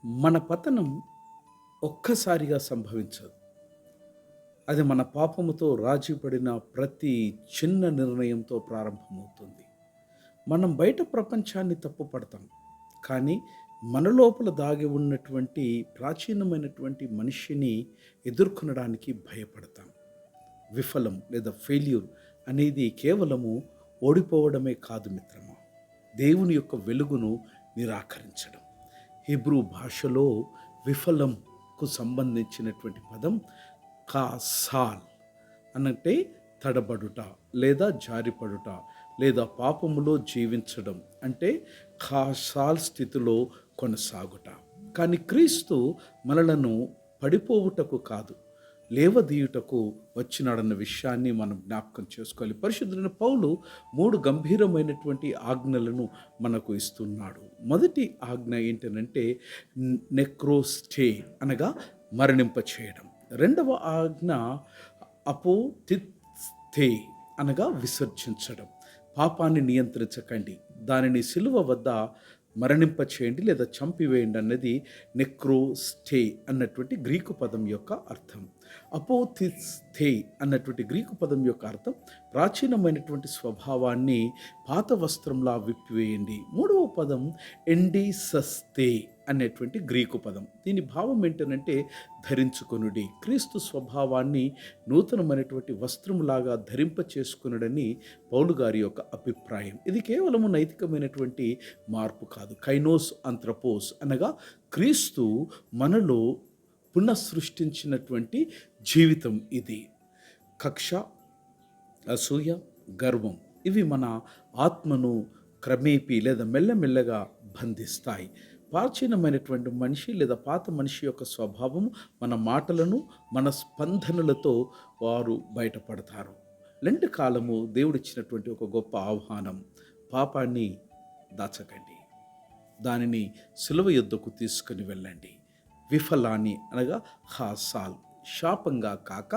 మన పతనం ఒక్కసారిగా సంభవించదు. అది మన పాపముతో రాజీపడిన ప్రతి చిన్న నిర్ణయంతో ప్రారంభమవుతుంది. మనం బయట ప్రపంచాన్ని తప్పుపడతాం. కానీ మన లోపల దాగి ఉన్నటువంటి ప్రాచీనమైనటువంటి మనిషిని ఎదుర్కొనడానికి భయపడతాం. విఫలం లేదా ఫెయిల్యూర్ అనేది కేవలము ఓడిపోవడమే కాదు మిత్రమా. దేవుని యొక్క వెలుగును నిరాకరించడం. హీబ్రూ భాషలో విఫలంకు సంబంధించినటువంటి పదం కాసాల్ అనంటే తడబడుట లేదా జారిపడుట లేదా పాపములో జీవించడం అంటే కాసాల్ స్థితిలో కొనసాగుట. కానీ క్రీస్తు మనలను పడిపోవుటకు కాదు, లేవదీయుటకు వచ్చినాడన్న విషయాన్ని మనం జ్ఞాపకం చేసుకోవాలి. పరిశుద్ధులైన పౌలు 3 గంభీరమైనటువంటి ఆజ్ఞలను మనకు ఇస్తున్నాడు. మొదటి ఆజ్ఞ ఏంటనంటే నెక్రోస్టే అనగా మరణింప చేయడం. రెండవ ఆజ్ఞ అపోతిస్థే అనగా విసర్జించడం. పాపాన్ని నియంత్రించకండి, దానిని సిలువ వద్ద మరణింప చేయండి లేదా చంపివేయండి అన్నది నెక్రోస్టే అన్నటువంటి గ్రీకు పదం యొక్క అర్థం. అపోతిస్థే అన్నటువంటి గ్రీకు పదం యొక్క అర్థం ప్రాచీనమైనటువంటి స్వభావాన్ని పాత వస్త్రంలా విప్పివేయండి. మూడవ పదం ఎండిసస్తే అనేటువంటి గ్రీకు పదం. దీని భావం ఏంటనంటే ధరించుకొనుడి. క్రీస్తు స్వభావాన్ని నూతనమైనటువంటి వస్త్రంలాగా ధరింప చేసుకునుడని పౌలు గారి యొక్క అభిప్రాయం. ఇది కేవలము నైతికమైనటువంటి మార్పు కాదు, కైనోస్ అంత్రపోస్ అనగా క్రీస్తు మనలో పునఃసృష్టించినటువంటి జీవితం ఇది. కక్ష, అసూయ, గర్వం ఇవి మన ఆత్మను క్రమేపీ లేదా మెల్లమెల్లగా బంధిస్తాయి. ప్రాచీనమైనటువంటి మనిషి లేదా పాత మనిషి యొక్క స్వభావము మన మాటలను, మన స్పందనలతో వారు బయటపడతారు. లెంట్ కాలము దేవుడిచ్చినటువంటి ఒక గొప్ప ఆహ్వానం. పాపాన్ని దాచకండి, దానిని సిలువ యొద్దకు తీసుకుని వెళ్ళండి. విఫలాన్ని అనగా హాసాల్ శాపంగా కాక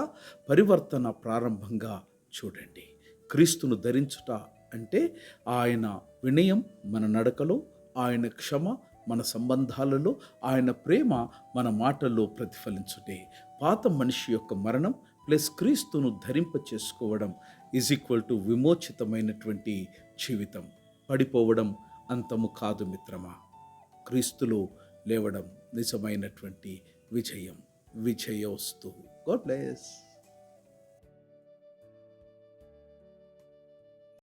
పరివర్తన ప్రారంభంగా చూడండి. క్రీస్తును ధరించుట అంటే ఆయన వినయం మన నడకలో, ఆయన క్షమ మన సంబంధాలలో, ఆయన ప్రేమ మన మాటల్లో ప్రతిఫలించుటే. పాత మనిషి యొక్క మరణం ప్లస్ క్రీస్తును ధరింప చేసుకోవడం = విమోచితమైనటువంటి జీవితం. పడిపోవడం అంతము కాదు మిత్రమా. క్రీస్తులో లేవడం నిజమైనటువంటి విజయం. విజయోస్తు. God bless.